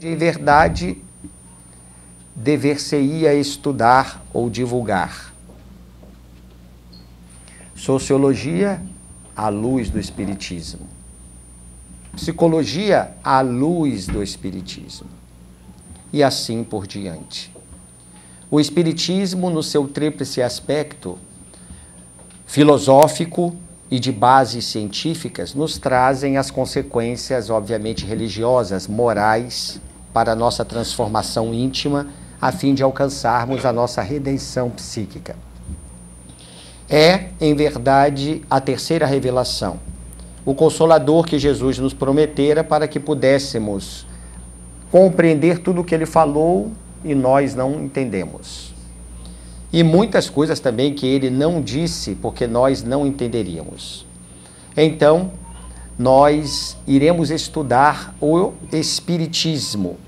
onde em verdade dever-se-ia estudar ou divulgar. Sociologia à luz do Espiritismo. Psicologia à luz do Espiritismo. E assim por diante. O Espiritismo, no seu tríplice aspecto filosófico e de bases científicas, nos trazem as consequências, obviamente, religiosas, morais, para a nossa transformação íntima, a fim de alcançarmos a nossa redenção psíquica. É, em verdade, a terceira revelação, o Consolador que Jesus nos prometera para que pudéssemos compreender tudo o que ele falou e nós não entendemos. E muitas coisas também que ele não disse, porque nós não entenderíamos. Então, nós iremos estudar o Espiritismo.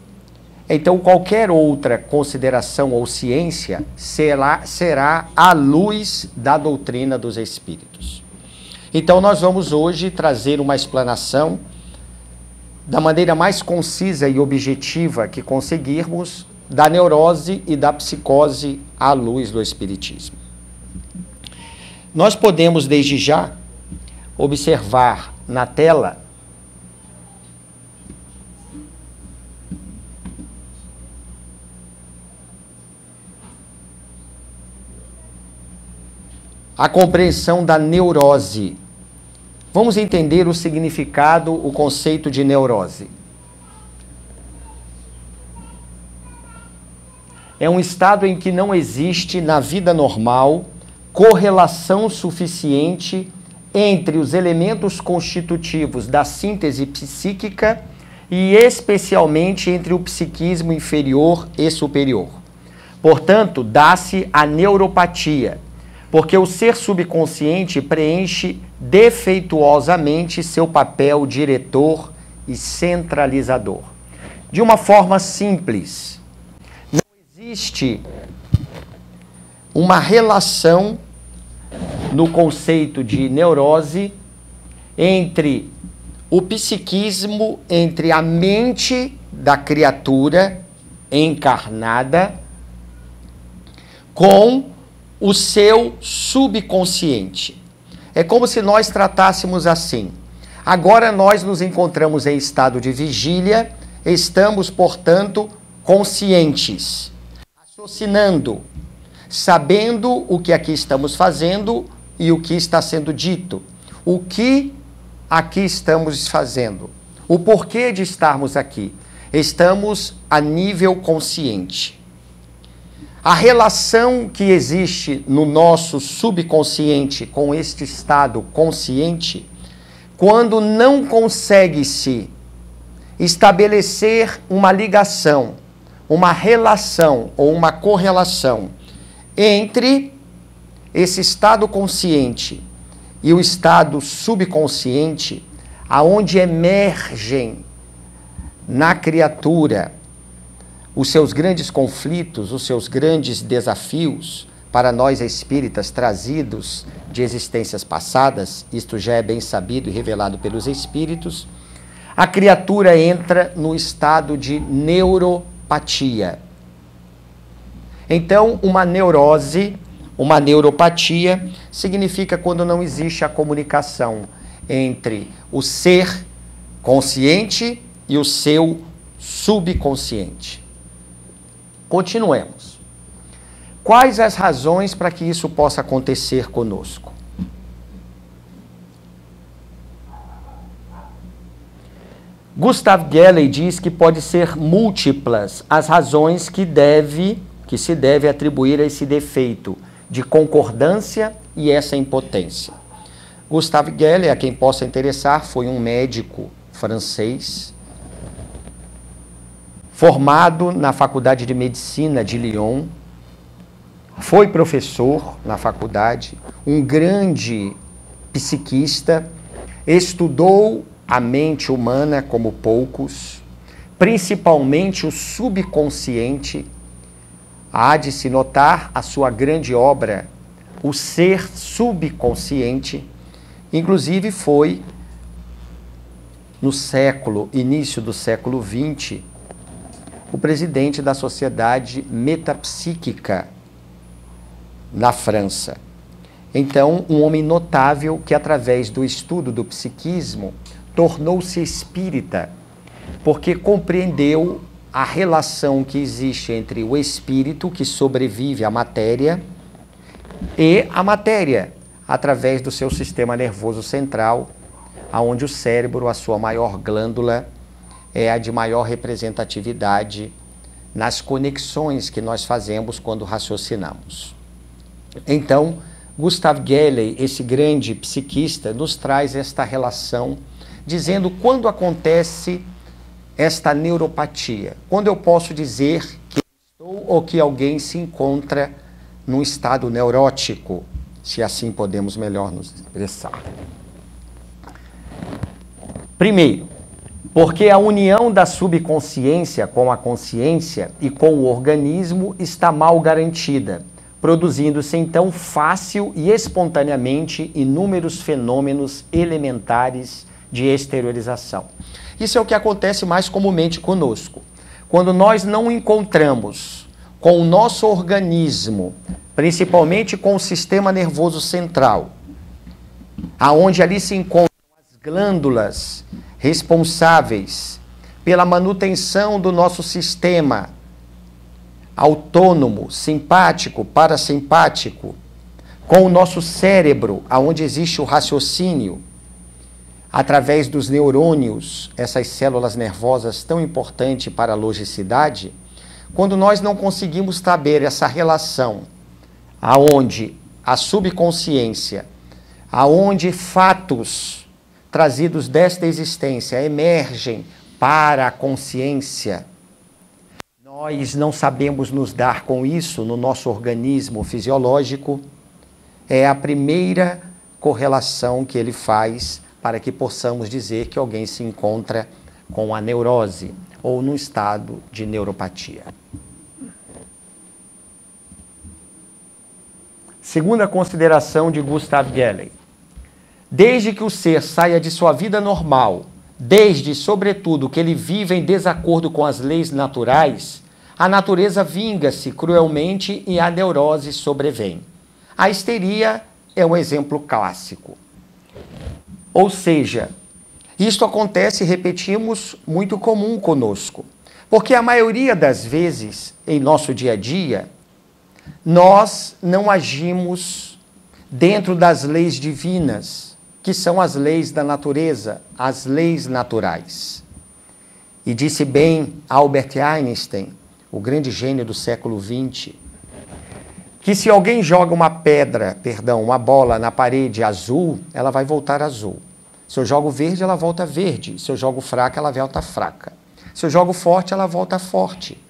Então, qualquer outra consideração ou ciência será à luz da doutrina dos Espíritos. Então, nós vamos hoje trazer uma explanação da maneira mais concisa e objetiva que conseguirmos da neurose e da psicose à luz do Espiritismo. Nós podemos, desde já, observar na tela a compreensão da neurose. Vamos entender o significado, o conceito de neurose. É um estado em que não existe, na vida normal, correlação suficiente entre os elementos constitutivos da síntese psíquica e especialmente entre o psiquismo inferior e superior. Portanto, dá-se a neuropatia, porque o ser subconsciente preenche defeituosamente seu papel diretor e centralizador. De uma forma simples, não existe uma relação no conceito de neurose entre o psiquismo, entre a mente da criatura encarnada com o seu subconsciente. É como se nós tratássemos assim. Agora nós nos encontramos em estado de vigília, estamos, portanto, conscientes, raciocinando, sabendo o que aqui estamos fazendo e o que está sendo dito, o que aqui estamos fazendo, o porquê de estarmos aqui. Estamos a nível consciente. A relação que existe no nosso subconsciente com este estado consciente, quando não consegue-se estabelecer uma ligação, uma relação ou uma correlação entre esse estado consciente e o estado subconsciente, aonde emergem na criatura os seus grandes conflitos, os seus grandes desafios, para nós espíritas trazidos de existências passadas, isto já é bem sabido e revelado pelos espíritos, a criatura entra no estado de neuropatia. Então, uma neurose, uma neuropatia, significa quando não existe a comunicação entre o ser consciente e o seu subconsciente. Continuemos. Quais as razões para que isso possa acontecer conosco? Gustav Gelley diz que pode ser múltiplas as razões que se deve atribuir a esse defeito de concordância e essa impotência. Gustav Gelley, a quem possa interessar, foi um médico francês, formado na Faculdade de Medicina de Lyon, foi professor na faculdade, um grande psiquista, estudou a mente humana como poucos, principalmente o subconsciente. Há de se notar a sua grande obra, O Ser Subconsciente, inclusive foi no início do século XX, o presidente da Sociedade Metapsíquica na França. Então, um homem notável que, através do estudo do psiquismo, tornou-se espírita, porque compreendeu a relação que existe entre o espírito, que sobrevive à matéria, e a matéria, através do seu sistema nervoso central, onde o cérebro, a sua maior glândula, é a de maior representatividade nas conexões que nós fazemos quando raciocinamos. Então, Gustav Gelley, esse grande psiquista, nos traz esta relação, dizendo quando acontece esta neuropatia, quando eu posso dizer que estou ou que alguém se encontra num estado neurótico, se assim podemos melhor nos expressar. Primeiro, porque a união da subconsciência com a consciência e com o organismo está mal garantida, produzindo-se então fácil e espontaneamente inúmeros fenômenos elementares de exteriorização. Isso é o que acontece mais comumente conosco. Quando nós não encontramos com o nosso organismo, principalmente com o sistema nervoso central, aonde ali se encontram as glândulas responsáveis pela manutenção do nosso sistema autônomo, simpático, parasimpático, com o nosso cérebro, aonde existe o raciocínio, através dos neurônios, essas células nervosas tão importantes para a logicidade, quando nós não conseguimos saber essa relação, aonde a subconsciência, aonde fatos trazidos desta existência emergem para a consciência, nós não sabemos nos dar com isso no nosso organismo fisiológico, é a primeira correlação que ele faz para que possamos dizer que alguém se encontra com a neurose ou num estado de neuropatia. Segunda consideração de Gustav Gelley. Desde que o ser saia de sua vida normal, desde, sobretudo, que ele vive em desacordo com as leis naturais, a natureza vinga-se cruelmente e a neurose sobrevém. A histeria é um exemplo clássico. Ou seja, isto acontece, repetimos, muito comum conosco. Porque a maioria das vezes, em nosso dia a dia, nós não agimos dentro das leis divinas, que são as leis da natureza, as leis naturais. E disse bem Albert Einstein, o grande gênio do século XX, que se alguém joga uma bola na parede azul, ela vai voltar azul. Se eu jogo verde, ela volta verde. Se eu jogo fraca, ela volta fraca. Se eu jogo forte, ela volta forte.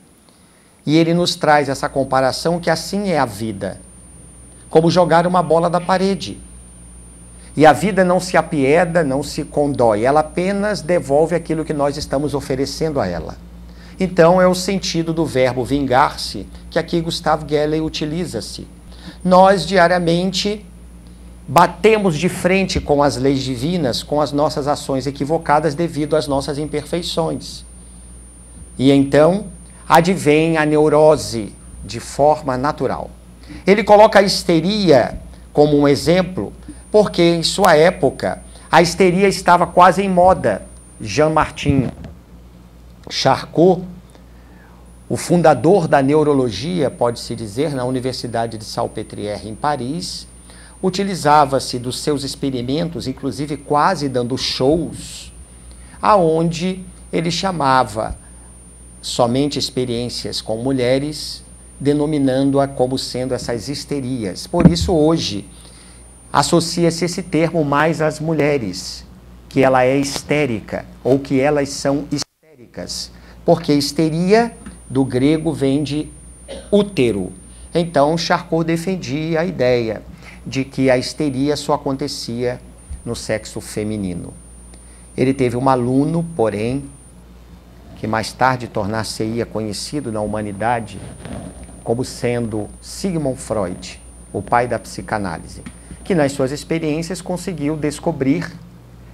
E ele nos traz essa comparação que assim é a vida. Como jogar uma bola da parede. E a vida não se apieda, não se condói. Ela apenas devolve aquilo que nós estamos oferecendo a ela. Então, é o sentido do verbo vingar-se, que aqui Gustav Gelley utiliza-se. Nós, diariamente, batemos de frente com as leis divinas, com as nossas ações equivocadas devido às nossas imperfeições. E então, advém a neurose de forma natural. Ele coloca a histeria como um exemplo, porque em sua época, a histeria estava quase em moda. Jean-Martin Charcot, o fundador da neurologia, pode-se dizer, na Universidade de Salpêtrière, em Paris, utilizava-se dos seus experimentos, inclusive quase dando shows, aonde ele chamava somente experiências com mulheres, denominando-a como sendo essas histerias. Por isso, hoje, associa-se esse termo mais às mulheres, que ela é histérica, ou que elas são histéricas, porque histeria, do grego, vem de útero. Então, Charcot defendia a ideia de que a histeria só acontecia no sexo feminino. Ele teve um aluno, porém, que mais tarde tornar-se-ia conhecido na humanidade como sendo Sigmund Freud, o pai da psicanálise, que nas suas experiências conseguiu descobrir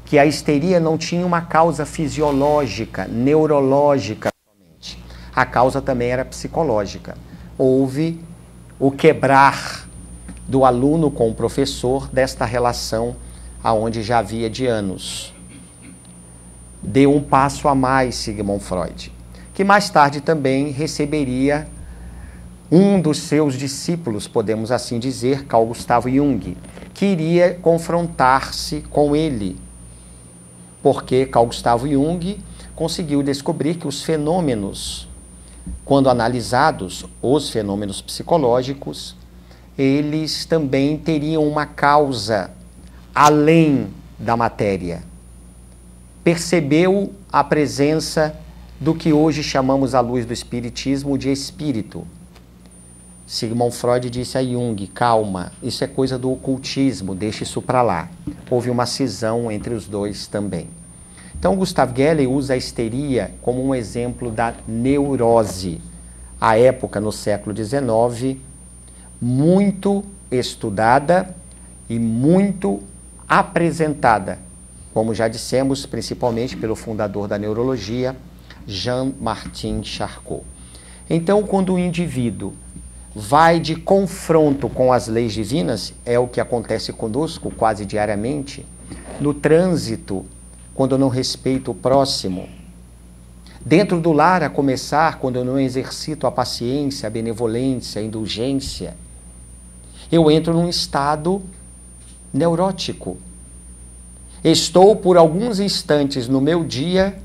que a histeria não tinha uma causa fisiológica, neurológica somente. a causa também era psicológica. Houve o quebrar do aluno com o professor desta relação aonde já havia de anos. Deu um passo a mais Sigmund Freud, que mais tarde também receberia um dos seus discípulos, podemos assim dizer, Carl Gustav Jung, que iria confrontar-se com ele, porque Carl Gustav Jung conseguiu descobrir que os fenômenos, quando analisados, os fenômenos psicológicos, eles também teriam uma causa além da matéria. Percebeu a presença do que hoje chamamos à luz do espiritismo de espírito. Sigmund Freud disse a Jung, calma, isso é coisa do ocultismo, deixe isso para lá. Houve uma cisão entre os dois também. Então, Gustav Gelley usa a histeria como um exemplo da neurose. À época, no século XIX, muito estudada e muito apresentada, como já dissemos, principalmente pelo fundador da neurologia, Jean-Martin Charcot. Então, quando o indivíduo vai de confronto com as leis divinas, é o que acontece conosco quase diariamente, no trânsito, quando eu não respeito o próximo, dentro do lar, a começar, quando eu não exercito a paciência, a benevolência, a indulgência, eu entro num estado neurótico. Estou por alguns instantes no meu dia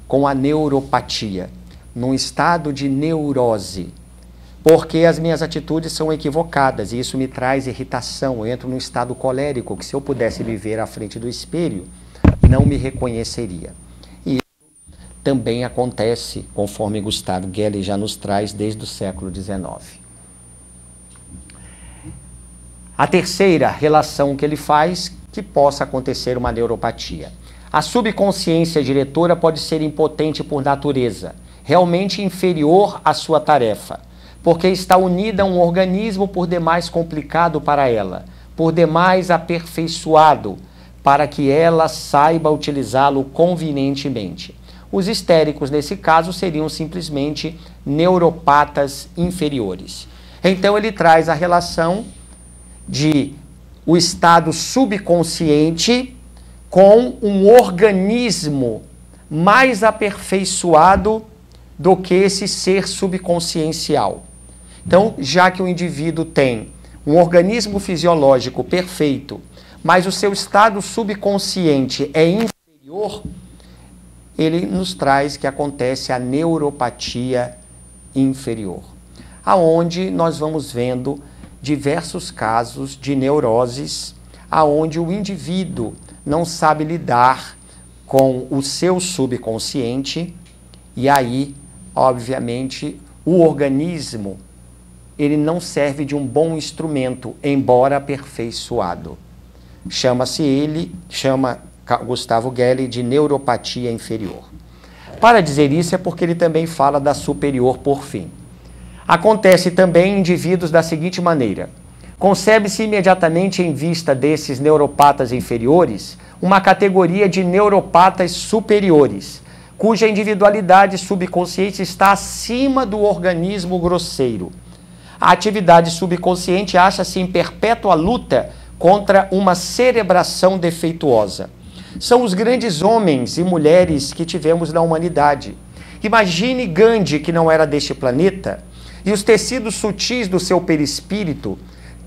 com a neuropatia, num estado de neurose, porque as minhas atitudes são equivocadas e isso me traz irritação. Eu entro num estado colérico que, se eu pudesse me ver à frente do espelho, não me reconheceria. E isso também acontece, conforme Gustav Gelley já nos traz desde o século XIX. A terceira relação que ele faz, que possa acontecer uma neuropatia. A subconsciência diretora pode ser impotente por natureza, realmente inferior à sua tarefa, porque está unida a um organismo por demais complicado para ela, por demais aperfeiçoado, para que ela saiba utilizá-lo convenientemente. Os histéricos, nesse caso, seriam simplesmente neuropatas inferiores. Então ele traz a relação de o estado subconsciente com um organismo mais aperfeiçoado do que esse ser subconsciencial. Então, já que o indivíduo tem um organismo fisiológico perfeito, mas o seu estado subconsciente é inferior, ele nos traz que acontece a neuropatia inferior, aonde nós vamos vendo diversos casos de neuroses, aonde o indivíduo não sabe lidar com o seu subconsciente e aí, obviamente, o organismo ele não serve de um bom instrumento, embora aperfeiçoado. Chama Gustavo Gelley de neuropatia inferior. Para dizer isso é porque ele também fala da superior por fim. Acontece também em indivíduos da seguinte maneira: concebe-se imediatamente em vista desses neuropatas inferiores uma categoria de neuropatas superiores, cuja individualidade subconsciente está acima do organismo grosseiro. A atividade subconsciente acha-se em perpétua luta contra uma cerebração defeituosa. São os grandes homens e mulheres que tivemos na humanidade. Imagine Gandhi, que não era deste planeta, e os tecidos sutis do seu perispírito,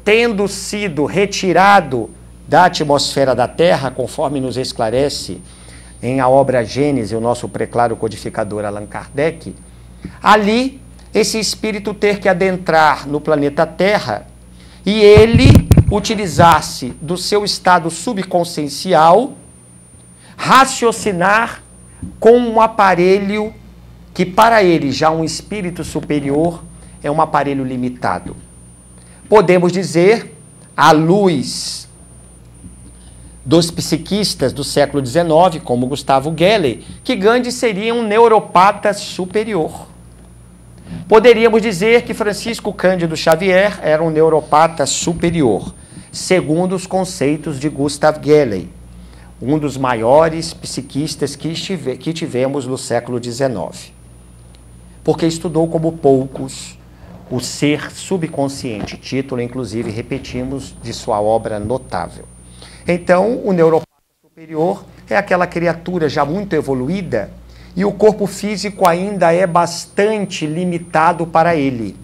tendo sido retirado da atmosfera da Terra, conforme nos esclarece em a obra Gênese, o nosso preclaro codificador Allan Kardec, ali esse espírito ter que adentrar no planeta Terra e ele utilizar-se do seu estado subconsciencial, raciocinar com um aparelho que para ele, já um espírito superior, é um aparelho limitado. Podemos dizer, à luz dos psiquistas do século XIX, como Gustavo Gelley, que Gandhi seria um neuropata superior. Poderíamos dizer que Francisco Cândido Xavier era um neuropata superior, segundo os conceitos de Gustav Gelley, um dos maiores psiquistas que tivemos no século XIX. porque estudou como poucos o ser subconsciente, título, inclusive, repetimos, de sua obra notável. Então, o neuropata superior é aquela criatura já muito evoluída e o corpo físico ainda é bastante limitado para ele.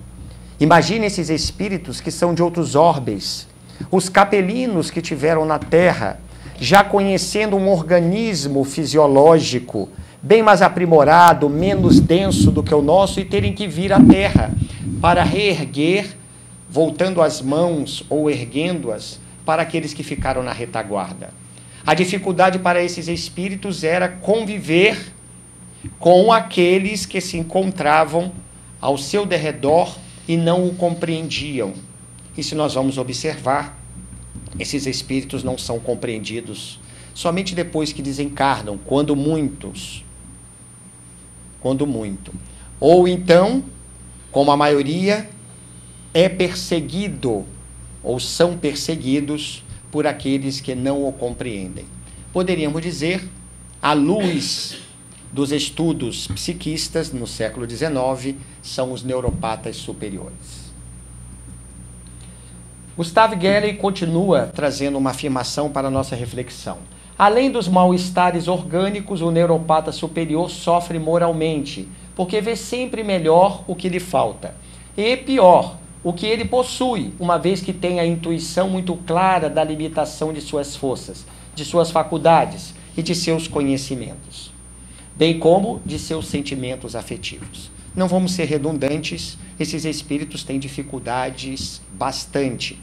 Imagine esses espíritos que são de outros orbes, os capelinos que tiveram na Terra, já conhecendo um organismo fisiológico bem mais aprimorado, menos denso do que o nosso, e terem que vir à Terra para reerguer, voltando as mãos ou erguendo-as para aqueles que ficaram na retaguarda. A dificuldade para esses espíritos era conviver com aqueles que se encontravam ao seu derredor e não o compreendiam. E se nós vamos observar, esses espíritos não são compreendidos somente depois que desencarnam, quando muito. Ou então, como a maioria, é perseguido ou são perseguidos por aqueles que não o compreendem. Poderíamos dizer, à luz dos estudos psiquistas no século XIX, são os neuropatas superiores. Gustav Gelley continua trazendo uma afirmação para a nossa reflexão. Além dos mal-estares orgânicos, o neuropata superior sofre moralmente, porque vê sempre melhor o que lhe falta. E pior, o que ele possui, uma vez que tem a intuição muito clara da limitação de suas forças, de suas faculdades e de seus conhecimentos, bem como de seus sentimentos afetivos. Não vamos ser redundantes, esses espíritos têm dificuldades bastante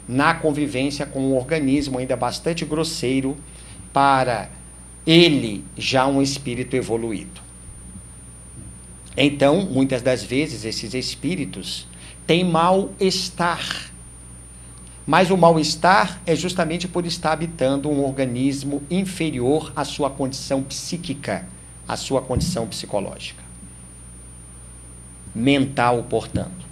na convivência com um organismo ainda bastante grosseiro para ele, já um espírito evoluído. Então, muitas das vezes, esses espíritos têm mal-estar. Mas o mal-estar é justamente por estar habitando um organismo inferior à sua condição psíquica, à sua condição psicológica. Mental, portanto.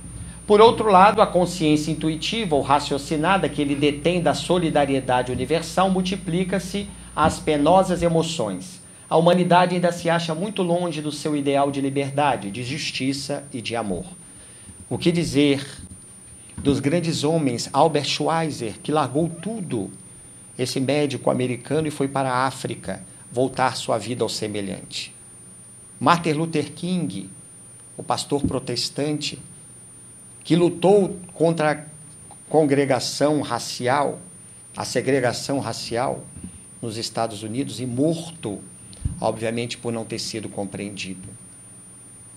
Por outro lado, a consciência intuitiva ou raciocinada que ele detém da solidariedade universal multiplica-se às penosas emoções. A humanidade ainda se acha muito longe do seu ideal de liberdade, de justiça e de amor. O que dizer dos grandes homens, Albert Schweitzer, que largou tudo, esse médico americano, e foi para a África voltar sua vida ao semelhante. Martin Luther King, o pastor protestante, que lutou contra a congregação racial, a segregação racial nos Estados Unidos, e morto, obviamente, por não ter sido compreendido.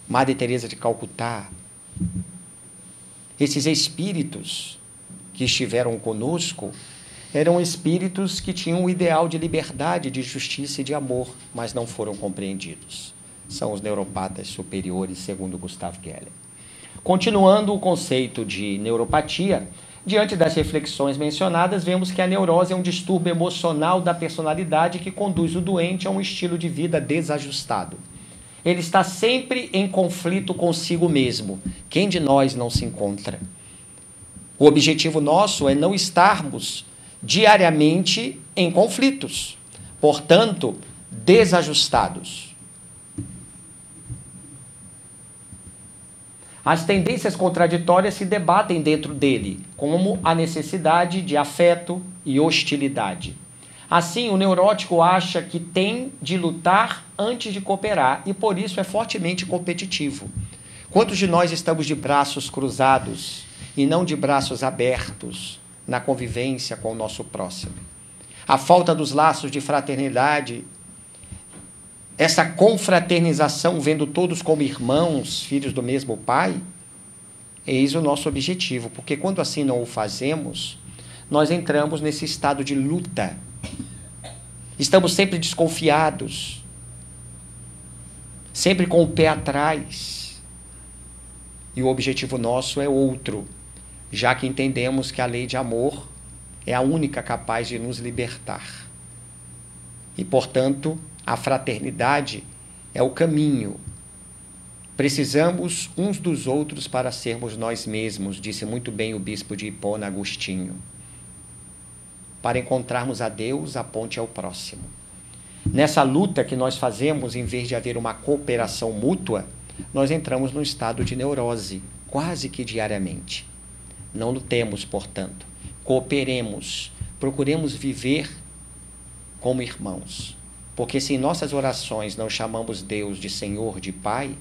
Madre Teresa de Calcutá. Esses espíritos que estiveram conosco eram espíritos que tinham o ideal de liberdade, de justiça e de amor, mas não foram compreendidos. São os neuropatas superiores, segundo Gustav Gelley. Continuando o conceito de neuropatia, diante das reflexões mencionadas, vemos que a neurose é um distúrbio emocional da personalidade que conduz o doente a um estilo de vida desajustado. Ele está sempre em conflito consigo mesmo. Quem de nós não se encontra? O objetivo nosso é não estarmos diariamente em conflitos, portanto, desajustados. As tendências contraditórias se debatem dentro dele, como a necessidade de afeto e hostilidade. Assim, o neurótico acha que tem de lutar antes de cooperar e, por isso, é fortemente competitivo. Quantos de nós estamos de braços cruzados e não de braços abertos na convivência com o nosso próximo? A falta dos laços de fraternidade, essa confraternização, vendo todos como irmãos, filhos do mesmo pai, eis o nosso objetivo, porque quando assim não o fazemos, nós entramos nesse estado de luta. Estamos sempre desconfiados, sempre com o pé atrás. E o objetivo nosso é outro, já que entendemos que a lei de amor é a única capaz de nos libertar. E, portanto, a fraternidade é o caminho. Precisamos uns dos outros para sermos nós mesmos, disse muito bem o bispo de Hipona, Agostinho. Para encontrarmos a Deus, a ponte é o próximo. Nessa luta que nós fazemos, em vez de haver uma cooperação mútua, nós entramos num estado de neurose, quase que diariamente. Não lutemos, portanto. Cooperemos, procuremos viver como irmãos. Porque se em nossas orações não chamamos Deus de Senhor, de Pai,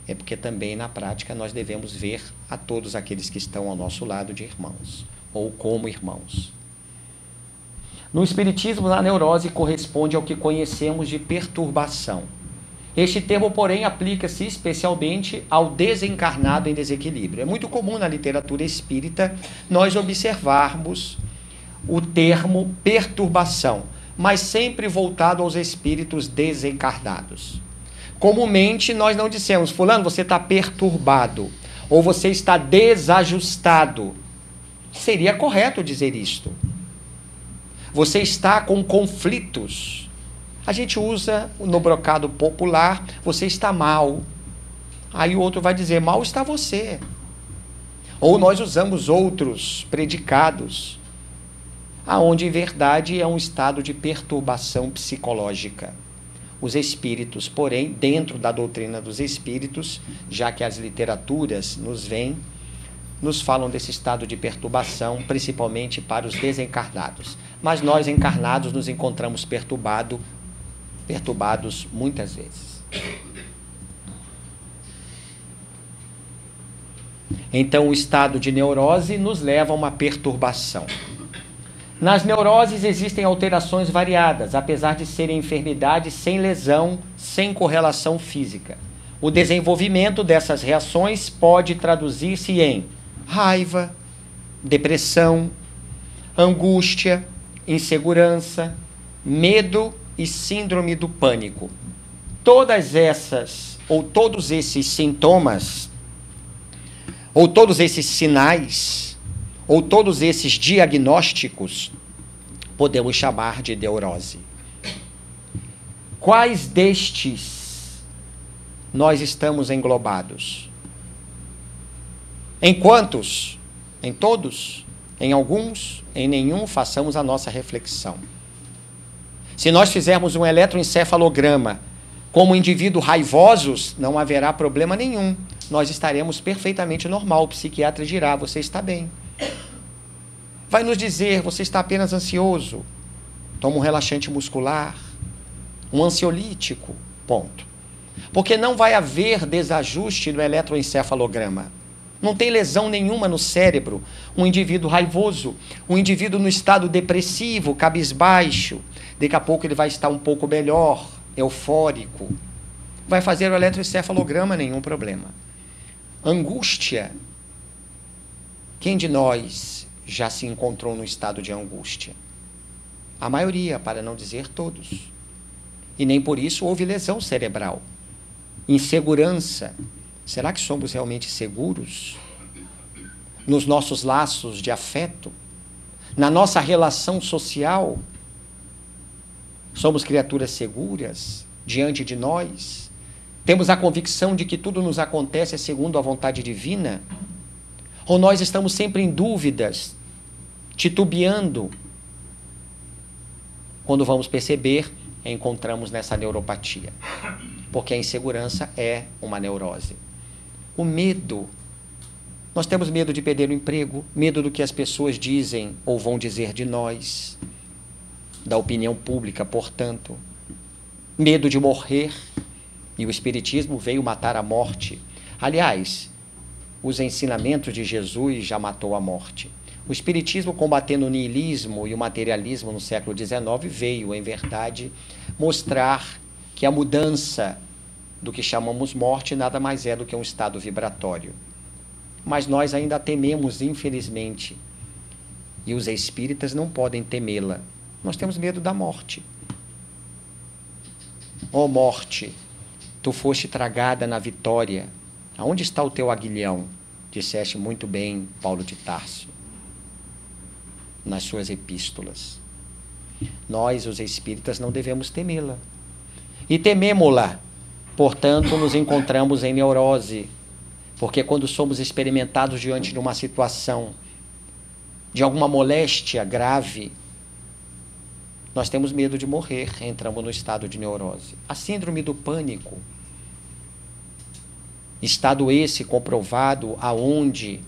é porque também na prática nós devemos ver a todos aqueles que estão ao nosso lado de irmãos, ou como irmãos. No Espiritismo, a neurose corresponde ao que conhecemos de perturbação. Este termo, porém, aplica-se especialmente ao desencarnado em desequilíbrio. É muito comum na literatura espírita nós observarmos o termo perturbação, mas sempre voltado aos espíritos desencarnados. Comumente, nós não dissemos, fulano, você está perturbado, ou você está desajustado. Seria correto dizer isto. Você está com conflitos. A gente usa no brocado popular, você está mal. Aí o outro vai dizer, mal está você. Ou nós usamos outros predicados, aonde em verdade é um estado de perturbação psicológica. Os espíritos, porém, dentro da doutrina dos espíritos, já que as literaturas nos falam desse estado de perturbação, principalmente para os desencarnados. Mas nós, encarnados, nos encontramos perturbados muitas vezes. Então, o estado de neurose nos leva a uma perturbação. Nas neuroses existem alterações variadas, apesar de serem enfermidades sem lesão, sem correlação física. O desenvolvimento dessas reações pode traduzir-se em raiva, depressão, angústia, insegurança, medo e síndrome do pânico. Todas essas, ou todos esses sintomas, ou todos esses sinais, ou todos esses diagnósticos, podemos chamar de neurose. Quais destes nós estamos englobados? Em quantos? Em todos? Em alguns? Em nenhum? Façamos a nossa reflexão. Se nós fizermos um eletroencefalograma como indivíduos raivosos, não haverá problema nenhum. Nós estaremos perfeitamente normal. O psiquiatra dirá, você está bem. Vai nos dizer, você está apenas ansioso. Toma um relaxante muscular, um ansiolítico, ponto. Porque não vai haver desajuste no eletroencefalograma. Não tem lesão nenhuma no cérebro. Um indivíduo raivoso, um indivíduo no estado depressivo, cabisbaixo, daqui a pouco ele vai estar um pouco melhor, eufórico. Vai fazer o eletroencefalograma, nenhum problema. Angústia. Quem de nós já se encontrou no estado de angústia? A maioria, para não dizer todos. E nem por isso houve lesão cerebral. Insegurança. Será que somos realmente seguros? Nos nossos laços de afeto? Na nossa relação social? Somos criaturas seguras diante de nós? Temos a convicção de que tudo nos acontece segundo a vontade divina? Ou nós estamos sempre em dúvidas, titubeando? Quando vamos perceber, encontramos nessa neuropatia. Porque a insegurança é uma neurose. O medo. Nós temos medo de perder o emprego, medo do que as pessoas dizem ou vão dizer de nós, da opinião pública, portanto. Medo de morrer. E o Espiritismo veio matar a morte. Aliás, os ensinamentos de Jesus já matou a morte. O Espiritismo, combatendo o niilismo e o materialismo no século XIX, veio, em verdade, mostrar que a mudança do que chamamos morte nada mais é do que um estado vibratório. Mas nós ainda tememos, infelizmente, e os espíritas não podem temê-la. Nós temos medo da morte. Ó morte, tu foste tragada na vitória. Aonde está o teu aguilhão? Disseste muito bem, Paulo de Tarso, nas suas epístolas. Nós, os espíritas, não devemos temê-la. E tememo-la, portanto, nos encontramos em neurose. Porque quando somos experimentados diante de uma situação, de alguma moléstia grave, nós temos medo de morrer, entramos no estado de neurose. A síndrome do pânico. Estado esse comprovado aonde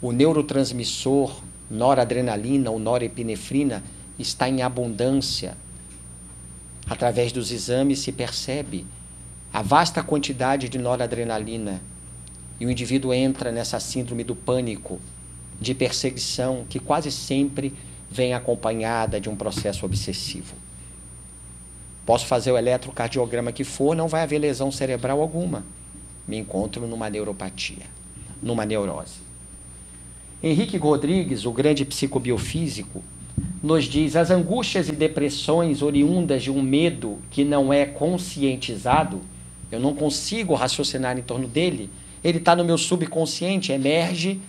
o neurotransmissor noradrenalina ou norepinefrina está em abundância. Através dos exames se percebe a vasta quantidade de noradrenalina e o indivíduo entra nessa síndrome do pânico, de perseguição, que quase sempre vem acompanhada de um processo obsessivo. Posso fazer o eletrocardiograma que for, não vai haver lesão cerebral alguma. Me encontro numa neuropatia, numa neurose. Henrique Rodrigues, o grande psicobiofísico, nos diz: as angústias e depressões oriundas de um medo que não é conscientizado, eu não consigo raciocinar em torno dele, ele está no meu subconsciente, emerge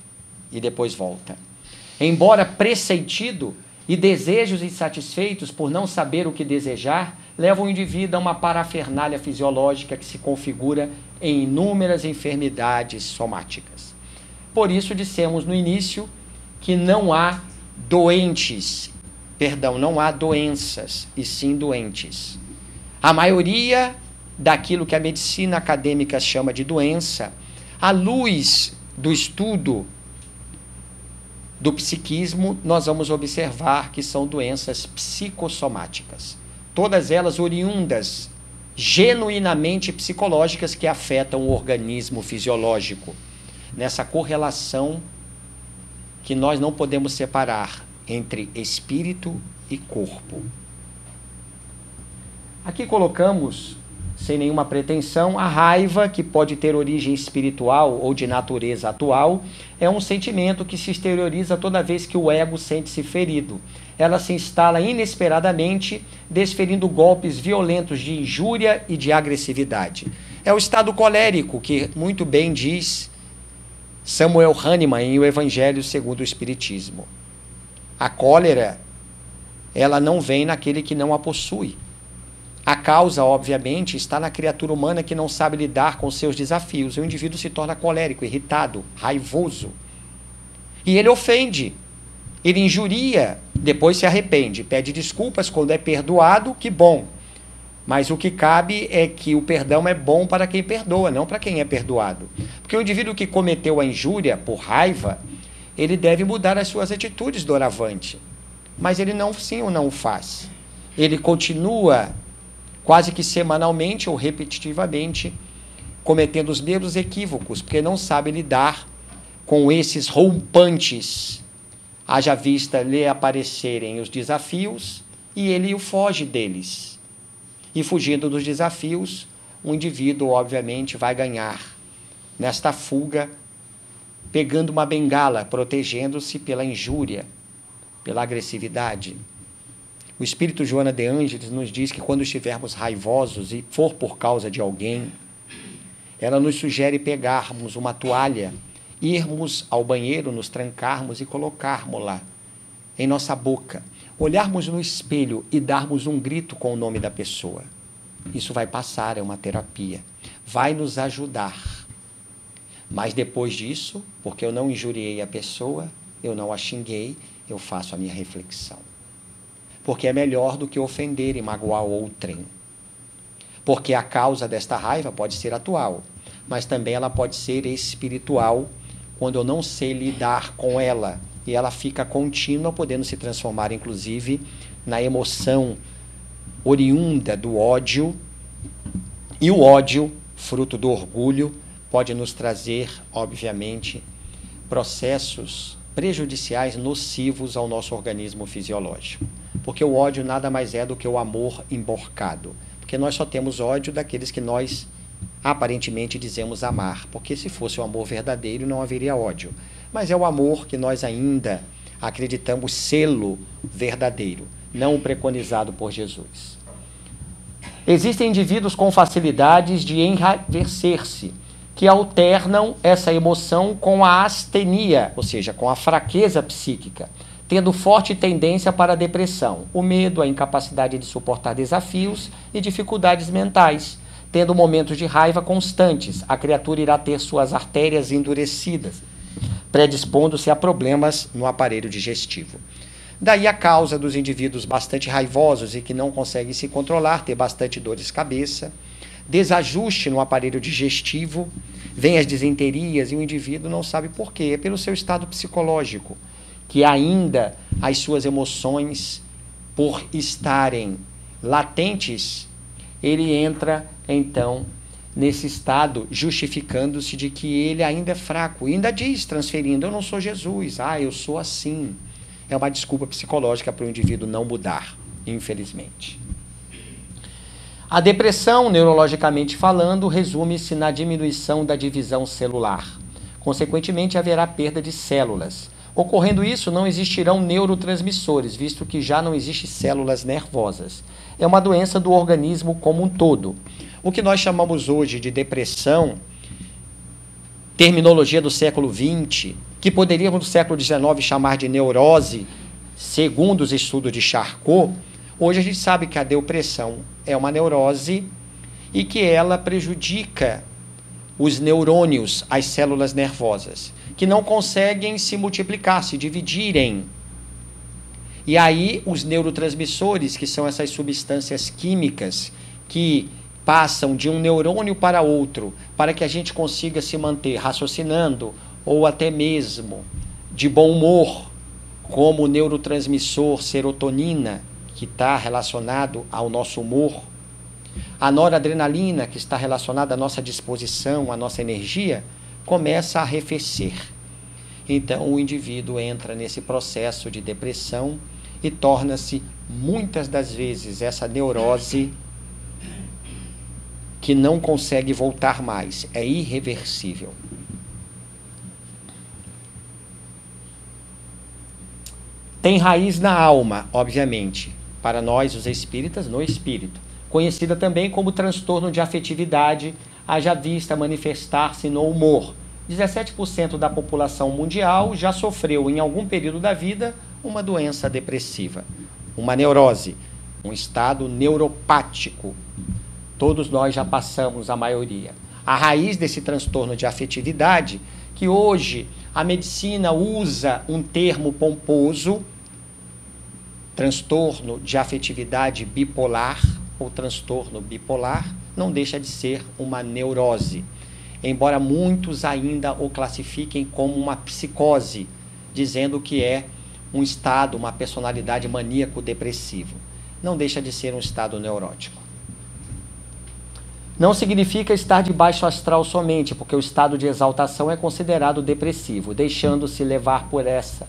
e depois volta. Embora pressentido, e desejos insatisfeitos por não saber o que desejar, levam o indivíduo a uma parafernália fisiológica que se configura em inúmeras enfermidades somáticas. Por isso dissemos no início que não há não há doenças, e sim doentes. A maioria daquilo que a medicina acadêmica chama de doença, à luz do estudo do psiquismo, nós vamos observar que são doenças psicossomáticas. Todas elas oriundas, genuinamente psicológicas, que afetam o organismo fisiológico. Nessa correlação que nós não podemos separar entre espírito e corpo. Aqui colocamos, sem nenhuma pretensão, a raiva, que pode ter origem espiritual ou de natureza atual, é um sentimento que se exterioriza toda vez que o ego sente-se ferido. Ela se instala inesperadamente, desferindo golpes violentos de injúria e de agressividade. É o estado colérico que muito bem diz Samuel Hahnemann em O Evangelho segundo o Espiritismo. A cólera, ela não vem naquele que não a possui. A causa, obviamente, está na criatura humana que não sabe lidar com seus desafios. O indivíduo se torna colérico, irritado, raivoso. E ele ofende, ele injuria, depois se arrepende, pede desculpas quando é perdoado, que bom. Mas o que cabe é que o perdão é bom para quem perdoa, não para quem é perdoado. Porque o indivíduo que cometeu a injúria por raiva, ele deve mudar as suas atitudes doravante. Mas ele não, sim ou não o faz. Ele continua quase que semanalmente ou repetitivamente cometendo os mesmos equívocos, porque não sabe lidar com esses rompantes, haja vista lhe aparecerem os desafios e ele foge deles. E fugindo dos desafios, o indivíduo, obviamente, vai ganhar nesta fuga, pegando uma bengala, protegendo-se pela injúria, pela agressividade. O Espírito Joana de Ângeles nos diz que quando estivermos raivosos e for por causa de alguém, ela nos sugere pegarmos uma toalha, irmos ao banheiro, nos trancarmos e colocarmos lá em nossa boca, olharmos no espelho e darmos um grito com o nome da pessoa. Isso vai passar, é uma terapia. Vai nos ajudar. Mas depois disso, porque eu não injuriei a pessoa, eu não a xinguei, eu faço a minha reflexão. Porque é melhor do que ofender e magoar outrem. Porque a causa desta raiva pode ser atual, mas também ela pode ser espiritual, quando eu não sei lidar com ela. E ela fica contínua, podendo se transformar, inclusive, na emoção oriunda do ódio. E o ódio, fruto do orgulho, pode nos trazer, obviamente, processos prejudiciais, nocivos ao nosso organismo fisiológico. Porque o ódio nada mais é do que o amor emborcado. Porque nós só temos ódio daqueles que nós aparentemente dizemos amar. Porque se fosse o amor verdadeiro, não haveria ódio. Mas é o amor que nós ainda acreditamos sê-lo verdadeiro, não o preconizado por Jesus. Existem indivíduos com facilidades de enraivecer-se, que alternam essa emoção com a astenia, ou seja, com a fraqueza psíquica, tendo forte tendência para a depressão, o medo, a incapacidade de suportar desafios e dificuldades mentais. Tendo momentos de raiva constantes, a criatura irá ter suas artérias endurecidas, predispondo-se a problemas no aparelho digestivo. Daí a causa dos indivíduos bastante raivosos e que não conseguem se controlar, ter bastante dor de cabeça, desajuste no aparelho digestivo, vem as disenterias e o indivíduo não sabe por quê. É pelo seu estado psicológico, que ainda as suas emoções, por estarem latentes, ele entra, então, nesse estado, justificando-se de que ele ainda é fraco. E ainda diz, transferindo, eu não sou Jesus, eu sou assim. É uma desculpa psicológica para o indivíduo não mudar, infelizmente. A depressão, neurologicamente falando, resume-se na diminuição da divisão celular. Consequentemente, haverá perda de células. Ocorrendo isso, não existirão neurotransmissores, visto que já não existem células nervosas. É uma doença do organismo como um todo. O que nós chamamos hoje de depressão, terminologia do século XX, que poderíamos no século XIX chamar de neurose, segundo os estudos de Charcot, hoje a gente sabe que a depressão é uma neurose e que ela prejudica os neurônios, as células nervosas, que não conseguem se multiplicar, se dividirem. E aí os neurotransmissores, que são essas substâncias químicas que passam de um neurônio para outro, para que a gente consiga se manter raciocinando ou até mesmo de bom humor, como o neurotransmissor serotonina, que está relacionado ao nosso humor, a noradrenalina, que está relacionada à nossa disposição, à nossa energia, começa a arrefecer. Então o indivíduo entra nesse processo de depressão e torna-se, muitas das vezes, essa neurose que não consegue voltar mais, é irreversível. Tem raiz na alma, obviamente, para nós, os espíritas, no espírito, conhecida também como transtorno de afetividade, haja vista manifestar-se no humor. 17% da população mundial já sofreu, em algum período da vida, uma doença depressiva, uma neurose, um estado neuropático. Todos nós já passamos, a maioria. A raiz desse transtorno de afetividade, que hoje a medicina usa um termo pomposo, transtorno de afetividade bipolar ou transtorno bipolar, não deixa de ser uma neurose, embora muitos ainda o classifiquem como uma psicose, dizendo que é um estado, uma personalidade maníaco-depressivo. Não deixa de ser um estado neurótico. Não significa estar de baixo astral somente, porque o estado de exaltação é considerado depressivo. Deixando-se levar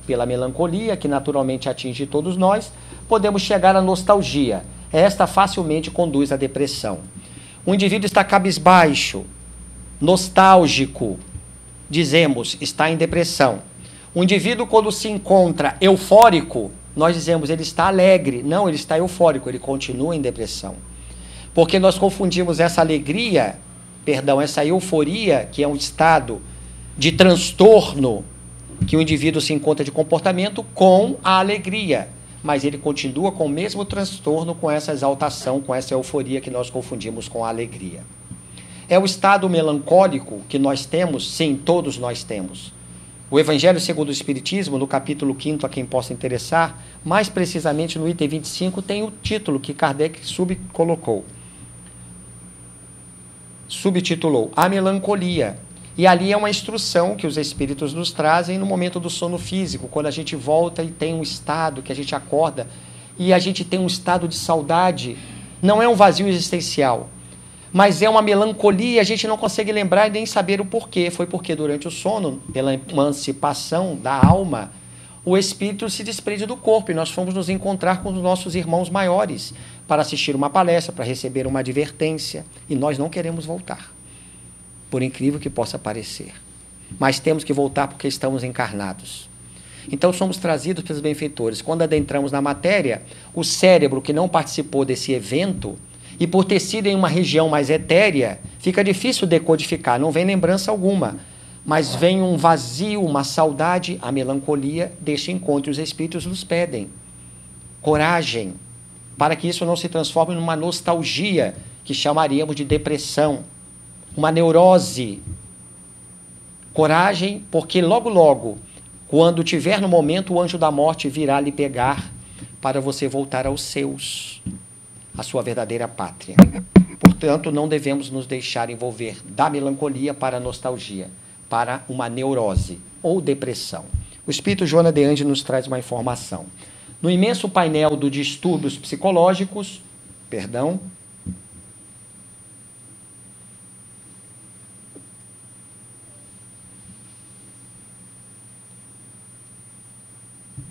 pela melancolia, que naturalmente atinge todos nós, podemos chegar à nostalgia. Esta facilmente conduz à depressão. O indivíduo está cabisbaixo, nostálgico, dizemos, está em depressão. O indivíduo, quando se encontra eufórico, nós dizemos, ele está alegre. Não, ele está eufórico, ele continua em depressão. Porque nós confundimos essa alegria, essa euforia, que é um estado de transtorno que o indivíduo se encontra de comportamento, com a alegria. Mas ele continua com o mesmo transtorno, com essa exaltação, com essa euforia que nós confundimos com a alegria. É o estado melancólico que nós temos? Sim, todos nós temos. O Evangelho segundo o Espiritismo, no capítulo 5º, a quem possa interessar, mais precisamente no item 25, tem o título que Kardec subtitulou A Melancolia. E ali é uma instrução que os espíritos nos trazem no momento do sono físico, quando a gente volta e tem um estado que a gente acorda e a gente tem um estado de saudade. Não é um vazio existencial, mas é uma melancolia, a gente não consegue lembrar e nem saber o porquê. Foi porque durante o sono, pela emancipação da alma, o espírito se desprende do corpo e nós fomos nos encontrar com os nossos irmãos maiores para assistir uma palestra, para receber uma advertência, e nós não queremos voltar, por incrível que possa parecer. Mas temos que voltar porque estamos encarnados. Então somos trazidos pelos benfeitores. Quando adentramos na matéria, o cérebro que não participou desse evento, e por ter sido em uma região mais etérea, fica difícil decodificar, não vem lembrança alguma. Mas vem um vazio, uma saudade, a melancolia deste encontro. Os espíritos nos pedem coragem, para que isso não se transforme numa nostalgia, que chamaríamos de depressão, uma neurose. Coragem, porque logo, logo, quando tiver no momento, o anjo da morte virá lhe pegar para você voltar aos seus, a sua verdadeira pátria. Portanto, não devemos nos deixar envolver da melancolia para a nostalgia, para uma neurose ou depressão. O Espírito Joana de Ângeles nos traz uma informação. No imenso painel dos distúrbios psicológicos,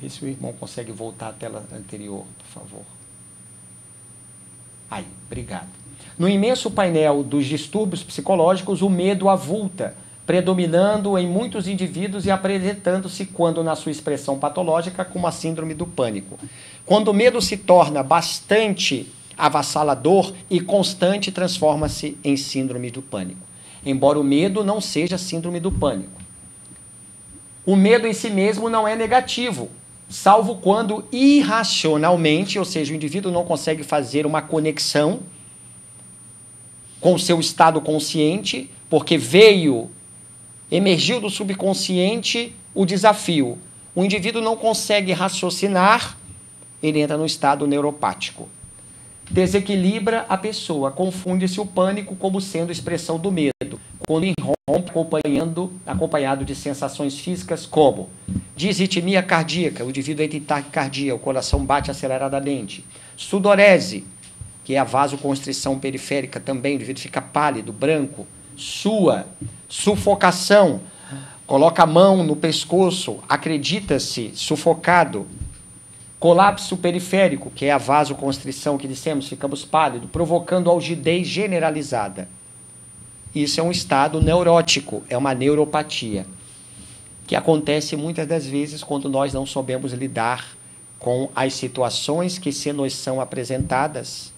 Vê se o irmão consegue voltar à tela anterior, por favor. Aí, obrigado. No imenso painel dos distúrbios psicológicos, o medo avulta, predominando em muitos indivíduos e apresentando-se, quando na sua expressão patológica, como a síndrome do pânico. Quando o medo se torna bastante avassalador e constante, transforma-se em síndrome do pânico. Embora o medo não seja síndrome do pânico. O medo em si mesmo não é negativo, salvo quando irracionalmente, ou seja, o indivíduo não consegue fazer uma conexão com o seu estado consciente, porque emergiu do subconsciente o desafio. O indivíduo não consegue raciocinar, ele entra no estado neuropático. Desequilibra a pessoa, confunde-se o pânico como sendo expressão do medo, quando irrompe acompanhado de sensações físicas como disritmia cardíaca, o indivíduo entra em taquicardia, o coração bate aceleradamente, sudorese, que é a vasoconstrição periférica também, o indivíduo fica pálido, branco, sua, sufocação, coloca a mão no pescoço, acredita-se sufocado, colapso periférico, que é a vasoconstrição que dissemos, ficamos pálidos, provocando algidez generalizada. Isso é um estado neurótico, é uma neuropatia, que acontece muitas das vezes quando nós não soubemos lidar com as situações que se nos são apresentadas,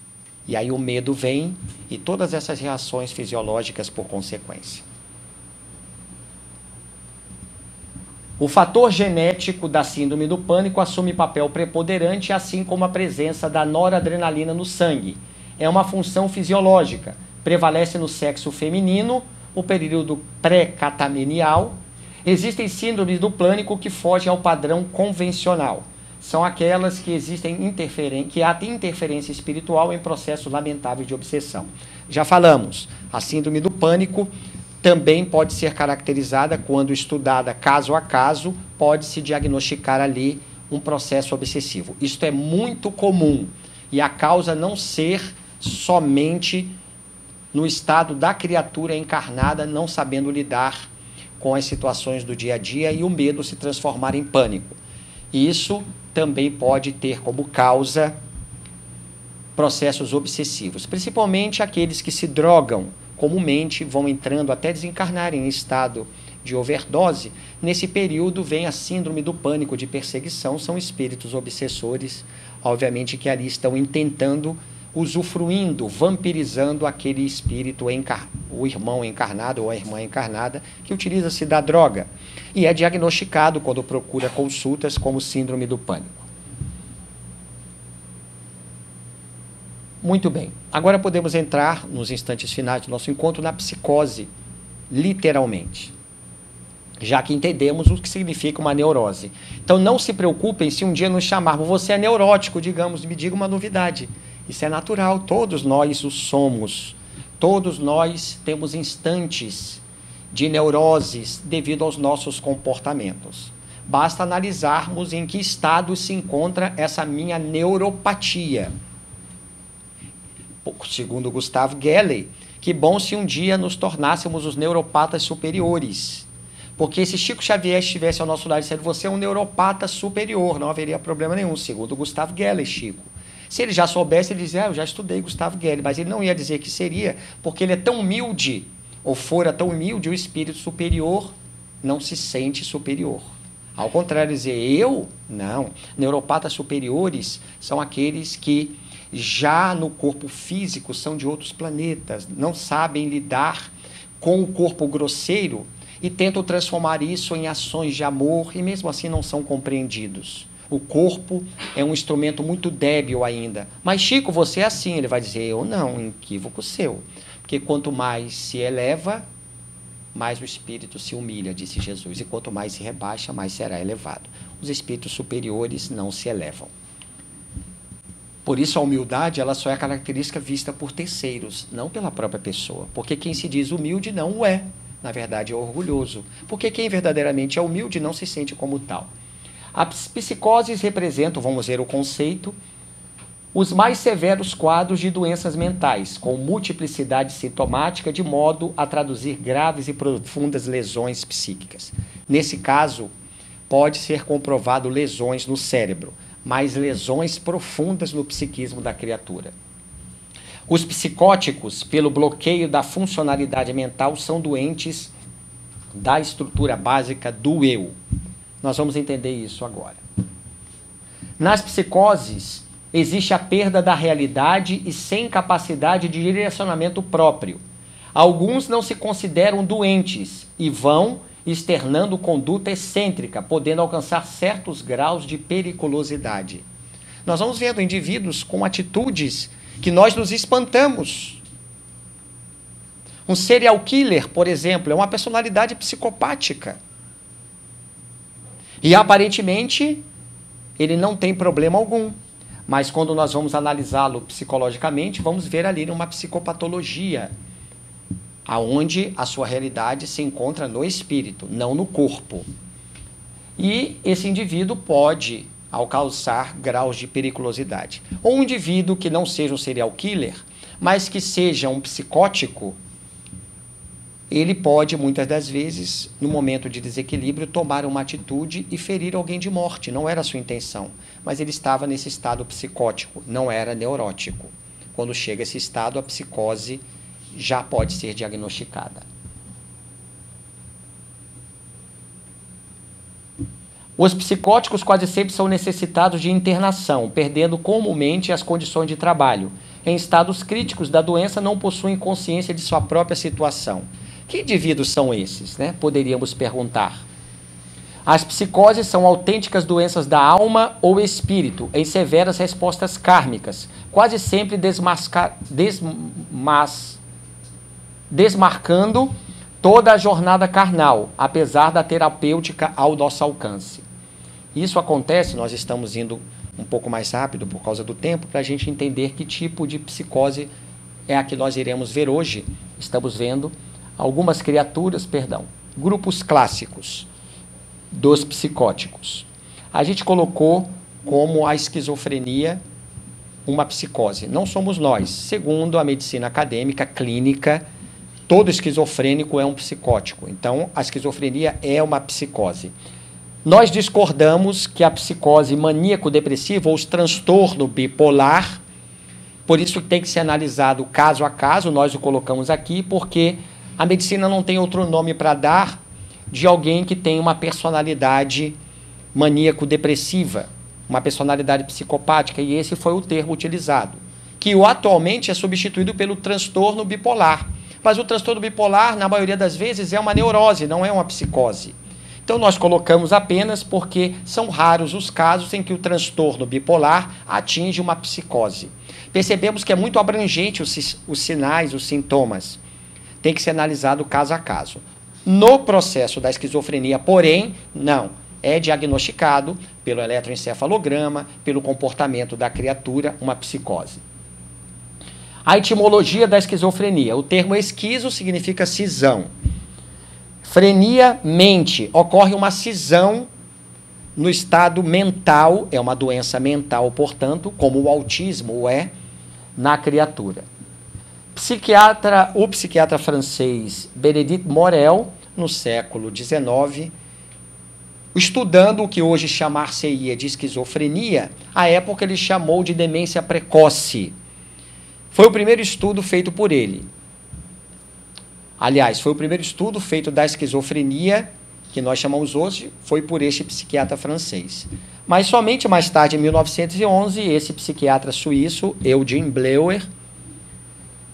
e aí o medo vem e todas essas reações fisiológicas por consequência. O fator genético da síndrome do pânico assume papel preponderante, assim como a presença da noradrenalina no sangue. É uma função fisiológica. Prevalece no sexo feminino, o período pré-catamenial. Existem síndromes do pânico que fogem ao padrão convencional. São aquelas que que há interferência espiritual em processo lamentável de obsessão. Já falamos, a síndrome do pânico também pode ser caracterizada, quando estudada caso a caso, pode-se diagnosticar ali um processo obsessivo. Isto é muito comum, e a causa não ser somente no estado da criatura encarnada, não sabendo lidar com as situações do dia a dia e o medo se transformar em pânico. Isso também pode ter como causa processos obsessivos, principalmente aqueles que se drogam, comumente vão entrando até desencarnarem em estado de overdose. Nesse período vem a síndrome do pânico de perseguição, são espíritos obsessores, obviamente que ali estão intentando, usufruindo, vampirizando aquele espírito, o irmão encarnado ou a irmã encarnada, que utiliza-se da droga e é diagnosticado quando procura consultas como síndrome do pânico. Muito bem, agora podemos entrar nos instantes finais do nosso encontro na psicose, literalmente, já que entendemos o que significa uma neurose. Então não se preocupem se um dia nos chamarmos, você é neurótico, me diga uma novidade. Isso é natural, todos nós o somos. Todos nós temos instantes de neuroses devido aos nossos comportamentos. Basta analisarmos em que estado se encontra essa minha neuropatia. Segundo Gustav Gelley, que bom se um dia nos tornássemos os neuropatas superiores. Porque se Chico Xavier estivesse ao nosso lado dizendo, você é um neuropata superior, não haveria problema nenhum, segundo Gustav Gelley, Chico. Se ele já soubesse, ele dizia, eu já estudei Gustav Gelley, mas ele não ia dizer que seria, porque ele é tão humilde, ou fora tão humilde, o espírito superior não se sente superior. Ao contrário, dizer eu, não. Neuropatas superiores são aqueles que já no corpo físico são de outros planetas, não sabem lidar com o corpo grosseiro e tentam transformar isso em ações de amor e mesmo assim não são compreendidos. O corpo é um instrumento muito débil ainda. Mas Chico, você é assim. Ele vai dizer, eu não, equívoco seu. Porque quanto mais se eleva, mais o espírito se humilha, disse Jesus. E quanto mais se rebaixa, mais será elevado. Os espíritos superiores não se elevam. Por isso a humildade, ela só é característica vista por terceiros, não pela própria pessoa. Porque quem se diz humilde não o é. Na verdade é orgulhoso. Porque quem verdadeiramente é humilde não se sente como tal. As psicoses representam, vamos ver o conceito, os mais severos quadros de doenças mentais, com multiplicidade sintomática, de modo a traduzir graves e profundas lesões psíquicas. Nesse caso, pode ser comprovado lesões no cérebro, mas lesões profundas no psiquismo da criatura. Os psicóticos, pelo bloqueio da funcionalidade mental, são doentes da estrutura básica do eu. Nós vamos entender isso agora. Nas psicoses, existe a perda da realidade e sem capacidade de direcionamento próprio. Alguns não se consideram doentes e vão externando conduta excêntrica, podendo alcançar certos graus de periculosidade. Nós vamos vendo indivíduos com atitudes que nós nos espantamos. Um serial killer, por exemplo, é uma personalidade psicopática. E aparentemente ele não tem problema algum. Mas quando nós vamos analisá-lo psicologicamente, vamos ver ali uma psicopatologia, aonde a sua realidade se encontra no espírito, não no corpo. E esse indivíduo pode alcançar graus de periculosidade. Ou um indivíduo que não seja um serial killer, mas que seja um psicótico, ele pode, muitas das vezes, no momento de desequilíbrio, tomar uma atitude e ferir alguém de morte. Não era a sua intenção, mas ele estava nesse estado psicótico, não era neurótico. Quando chega esse estado, a psicose já pode ser diagnosticada. Os psicóticos quase sempre são necessitados de internação, perdendo comumente as condições de trabalho. Em estados críticos da doença, não possuem consciência de sua própria situação. Que indivíduos são esses, né? Poderíamos perguntar. As psicoses são autênticas doenças da alma ou espírito, em severas respostas kármicas, quase sempre desmarcando toda a jornada carnal, apesar da terapêutica ao nosso alcance. Isso acontece, nós estamos indo um pouco mais rápido por causa do tempo, para a gente entender que tipo de psicose é a que nós iremos ver hoje. Estamos vendo algumas criaturas, grupos clássicos dos psicóticos. A gente colocou como a esquizofrenia uma psicose. Não somos nós. Segundo a medicina acadêmica, clínica, todo esquizofrênico é um psicótico. Então, a esquizofrenia é uma psicose. Nós discordamos que a psicose maníaco-depressiva ou os transtorno bipolar, por isso tem que ser analisado caso a caso, nós o colocamos aqui, porque a medicina não tem outro nome para dar de alguém que tem uma personalidade maníaco-depressiva, uma personalidade psicopática, e esse foi o termo utilizado, que atualmente é substituído pelo transtorno bipolar. Mas o transtorno bipolar, na maioria das vezes, é uma neurose, não é uma psicose. Então, nós colocamos apenas porque são raros os casos em que o transtorno bipolar atinge uma psicose. Percebemos que é muito abrangente os sinais, os sintomas. Tem que ser analisado caso a caso. No processo da esquizofrenia, porém, não. É diagnosticado pelo eletroencefalograma, pelo comportamento da criatura, uma psicose. A etimologia da esquizofrenia. O termo esquizo significa cisão. Frenia, mente. Ocorre uma cisão no estado mental, é uma doença mental, portanto, como o autismo é na criatura. O psiquiatra francês Bénédicte Morel, no século XIX, estudando o que hoje chamar-se-ia de esquizofrenia, à época ele chamou de demência precoce. Foi o primeiro estudo feito por ele. Aliás, foi o primeiro estudo feito da esquizofrenia, que nós chamamos hoje, foi por este psiquiatra francês. Mas somente mais tarde, em 1911, esse psiquiatra suíço, Eugene Bleuer,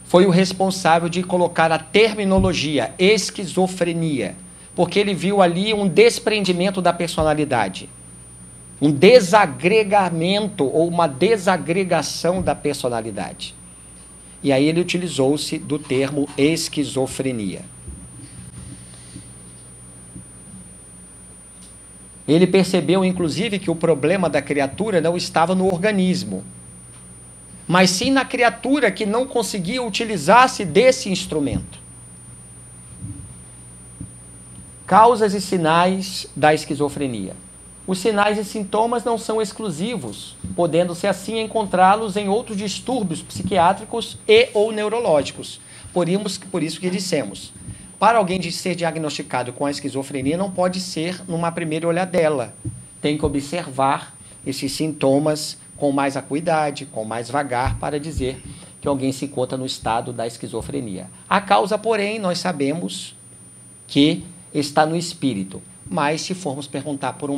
foi o responsável de colocar a terminologia esquizofrenia, porque ele viu ali um desprendimento da personalidade, um desagregamento ou uma desagregação da personalidade. E aí ele utilizou-se do termo esquizofrenia. Ele percebeu, inclusive, que o problema da criatura não estava no organismo, mas sim na criatura que não conseguia utilizar-se desse instrumento. Causas e sinais da esquizofrenia. Os sinais e sintomas não são exclusivos, podendo-se assim encontrá-los em outros distúrbios psiquiátricos e ou neurológicos. Por isso que dissemos, para alguém ser diagnosticado com a esquizofrenia, não pode ser numa primeira olhadela. Tem que observar esses sintomas com mais acuidade, com mais vagar, para dizer que alguém se encontra no estado da esquizofrenia. A causa, porém, nós sabemos que está no espírito. Mas se formos perguntar por um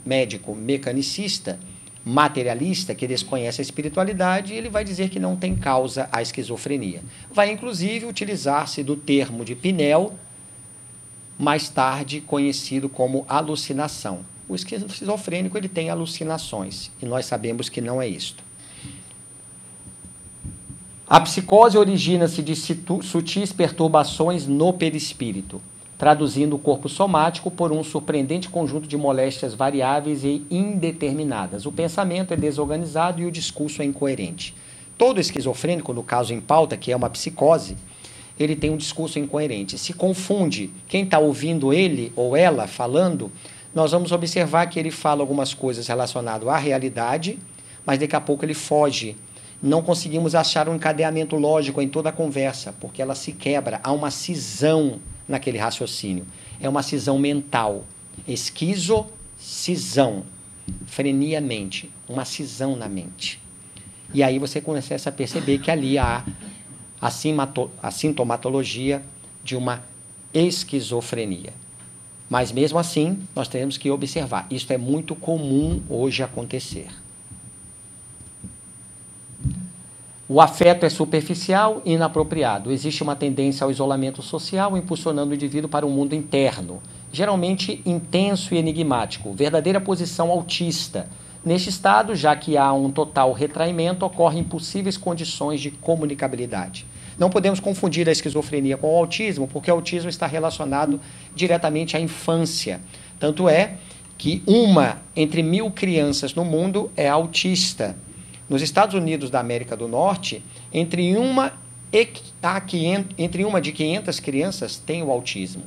médico mecanicista, materialista, que desconhece a espiritualidade, ele vai dizer que não tem causa a esquizofrenia. Vai, inclusive, utilizar-se do termo de Pinel, mais tarde conhecido como alucinação. O esquizofrênico ele tem alucinações, e nós sabemos que não é isto. A psicose origina-se de sutis perturbações no perispírito, traduzindo o corpo somático por um surpreendente conjunto de moléstias variáveis e indeterminadas. O pensamento é desorganizado e o discurso é incoerente. Todo esquizofrênico, no caso em pauta, que é uma psicose, ele tem um discurso incoerente. Se confunde quem está ouvindo ele ou ela falando, nós vamos observar que ele fala algumas coisas relacionadas à realidade, mas daqui a pouco ele foge. Não conseguimos achar um encadeamento lógico em toda a conversa, porque ela se quebra, há uma cisão naquele raciocínio. É uma cisão mental. Esquizocisão. Frenia mente. Uma cisão na mente. E aí você começa a perceber que ali há a sintomatologia de uma esquizofrenia. Mas mesmo assim, nós temos que observar. Isto é muito comum hoje acontecer. O afeto é superficial e inapropriado. Existe uma tendência ao isolamento social, impulsionando o indivíduo para um mundo interno, geralmente intenso e enigmático, verdadeira posição autista. Neste estado, já que há um total retraimento, ocorrem impossíveis condições de comunicabilidade. Não podemos confundir a esquizofrenia com o autismo, porque o autismo está relacionado diretamente à infância. Tanto é que uma entre 1000 crianças no mundo é autista. Nos Estados Unidos da América do Norte, entre uma de 500 crianças tem o autismo.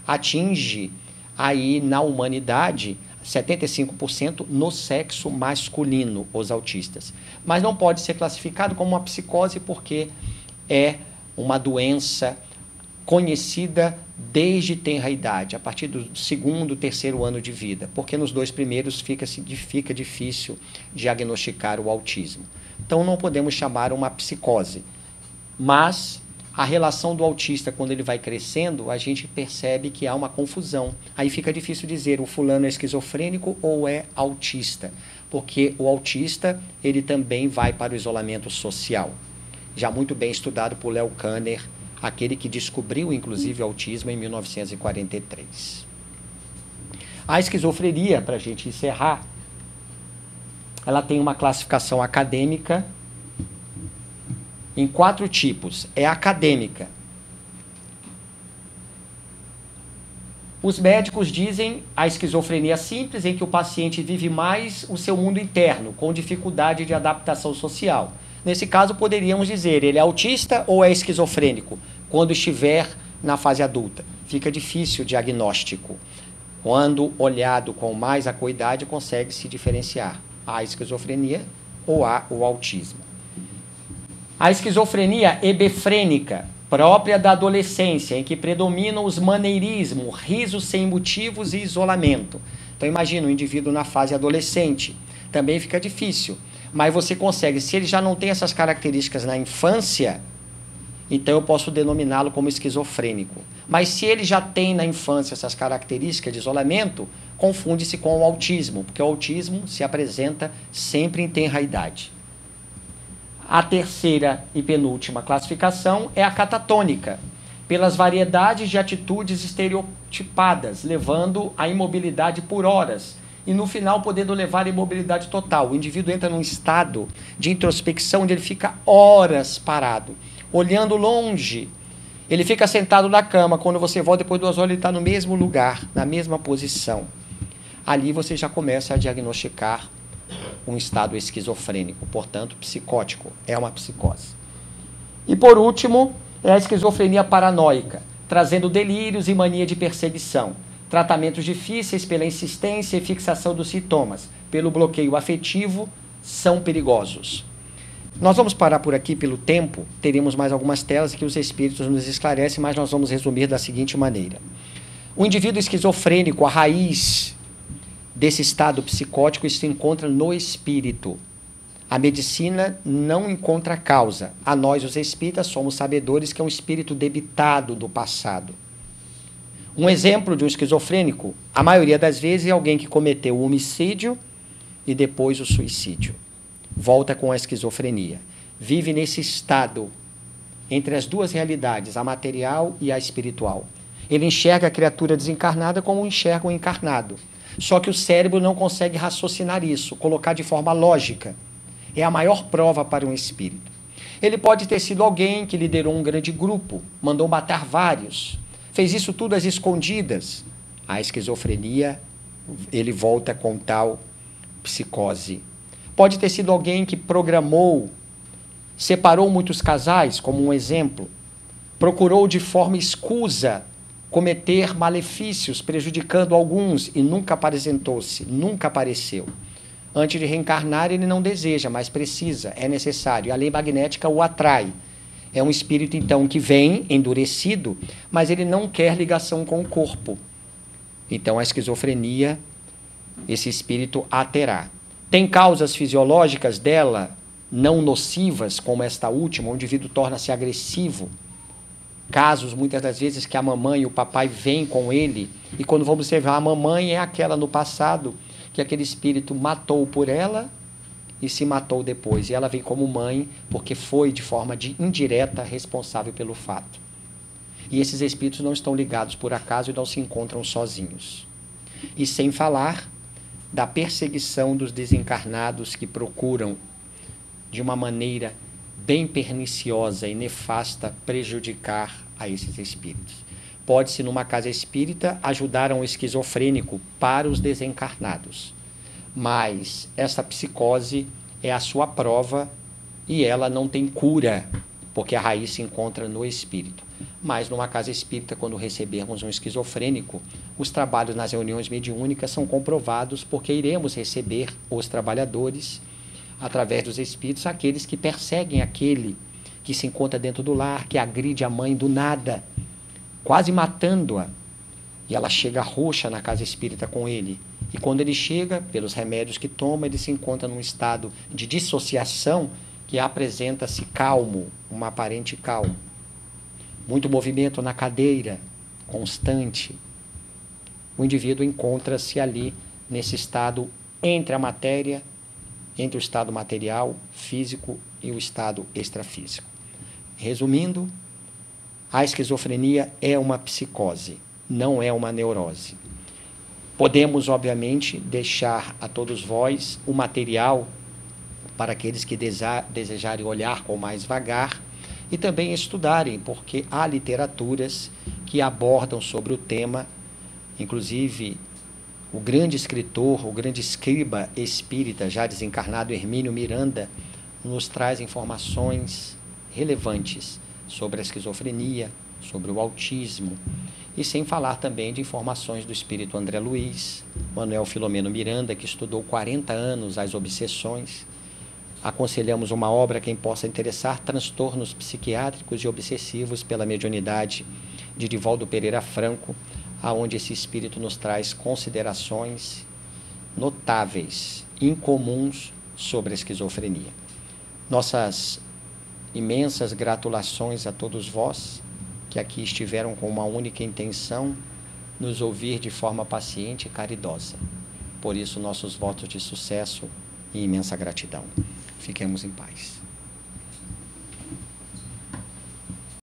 Atinge aí na humanidade 75% no sexo masculino, os autistas. Mas não pode ser classificado como uma psicose porque é uma doença conhecida desde tenra idade, a partir do 2º, 3º ano de vida, porque nos 2 primeiros fica difícil diagnosticar o autismo. Então não podemos chamar uma psicose, mas a relação do autista, quando ele vai crescendo, a gente percebe que há uma confusão. Aí fica difícil dizer o fulano é esquizofrênico ou é autista, porque o autista ele também vai para o isolamento social. Já muito bem estudado por Leo Kanner, aquele que descobriu, inclusive, o autismo em 1943. A esquizofrenia, para a gente encerrar, ela tem uma classificação acadêmica em 4 tipos. É acadêmica. Os médicos dizem a esquizofrenia simples, em que o paciente vive mais o seu mundo interno, com dificuldade de adaptação social. Nesse caso, poderíamos dizer, ele é autista ou é esquizofrênico? Quando estiver na fase adulta. Fica difícil o diagnóstico. Quando olhado com mais acuidade, consegue-se diferenciar a esquizofrenia ou o autismo. A esquizofrenia hebefrênica, própria da adolescência, em que predominam os maneirismos, risos sem motivos e isolamento. Então, imagina o indivíduo na fase adolescente. Também fica difícil. Mas você consegue, se ele já não tem essas características na infância, então eu posso denominá-lo como esquizofrênico. Mas se ele já tem na infância essas características de isolamento, confunde-se com o autismo, porque o autismo se apresenta sempre em tenra idade. A terceira e penúltima classificação é a catatônica, pelas variedades de atitudes estereotipadas, levando à imobilidade por horas, e no final podendo levar à imobilidade total. O indivíduo entra num estado de introspecção onde ele fica horas parado, olhando longe. Ele fica sentado na cama, quando você volta depois de 2 horas ele está no mesmo lugar, na mesma posição. Ali você já começa a diagnosticar um estado esquizofrênico, portanto, psicótico, é uma psicose. E por último, é a esquizofrenia paranoica, trazendo delírios e mania de perseguição, tratamentos difíceis pela insistência e fixação dos sintomas, pelo bloqueio afetivo, são perigosos. Nós vamos parar por aqui pelo tempo, teremos mais algumas telas que os espíritos nos esclarecem, mas nós vamos resumir da seguinte maneira. O indivíduo esquizofrênico, a raiz desse estado psicótico se encontra no espírito. A medicina não encontra a causa. A nós, os espíritas, somos sabedores que é um espírito debitado do passado. Um exemplo de um esquizofrênico, a maioria das vezes, é alguém que cometeu o homicídio e depois o suicídio. Volta com a esquizofrenia. Vive nesse estado entre as duas realidades, a material e a espiritual. Ele enxerga a criatura desencarnada como enxerga o encarnado. Só que o cérebro não consegue raciocinar isso, colocar de forma lógica. É a maior prova para um espírito. Ele pode ter sido alguém que liderou um grande grupo, mandou matar vários, fez isso tudo às escondidas. A esquizofrenia, ele volta com tal psicose. Pode ter sido alguém que programou, separou muitos casais, como um exemplo, procurou de forma escusa cometer malefícios, prejudicando alguns, e nunca apresentou-se, nunca apareceu. Antes de reencarnar, ele não deseja, mas precisa, é necessário. A lei magnética o atrai. É um espírito, então, que vem endurecido, mas ele não quer ligação com o corpo. Então, a esquizofrenia, esse espírito a terá. Tem causas fisiológicas dela, não nocivas, como esta última, onde o indivíduo torna-se agressivo. Casos, muitas das vezes, que a mamãe e o papai vêm com ele, e quando vamos observar, a mamãe é aquela no passado, que aquele espírito matou por ela e se matou depois. E ela vem como mãe, porque foi, de forma indireta, responsável pelo fato. E esses espíritos não estão ligados por acaso e não se encontram sozinhos. E sem falar da perseguição dos desencarnados que procuram, de uma maneira bem perniciosa e nefasta, prejudicar a esses espíritos. Pode-se, numa casa espírita, ajudar um esquizofrênico para os desencarnados. Mas essa psicose é a sua prova e ela não tem cura, porque a raiz se encontra no espírito. Mas numa casa espírita, quando recebermos um esquizofrênico, os trabalhos nas reuniões mediúnicas são comprovados, porque iremos receber os trabalhadores, através dos espíritos, aqueles que perseguem aquele que se encontra dentro do lar, que agride a mãe do nada, quase matando-a. E ela chega roxa na casa espírita com ele. E quando ele chega, pelos remédios que toma, ele se encontra num estado de dissociação que apresenta-se calmo, uma aparente calma. Muito movimento na cadeira, constante. O indivíduo encontra-se ali, nesse estado entre a matéria, entre o estado material, físico e o estado extrafísico. Resumindo, a esquizofrenia é uma psicose, não é uma neurose. Podemos, obviamente, deixar a todos vós o material para aqueles que desejarem olhar com mais vagar e também estudarem, porque há literaturas que abordam sobre o tema, inclusive o grande escritor, o grande escriba espírita, já desencarnado, Hermínio Miranda, nos traz informações relevantes sobre a esquizofrenia, sobre o autismo, e sem falar também de informações do espírito André Luiz, Manuel Filomeno Miranda, que estudou 40 anos as obsessões. Aconselhamos uma obra a quem possa interessar, Transtornos Psiquiátricos e Obsessivos pela Mediunidade, de Divaldo Pereira Franco, aonde esse espírito nos traz considerações notáveis, incomuns sobre a esquizofrenia. Nossas imensas gratulações a todos vós que aqui estiveram com uma única intenção, nos ouvir de forma paciente e caridosa. Por isso, nossos votos de sucesso e imensa gratidão. Fiquemos em paz.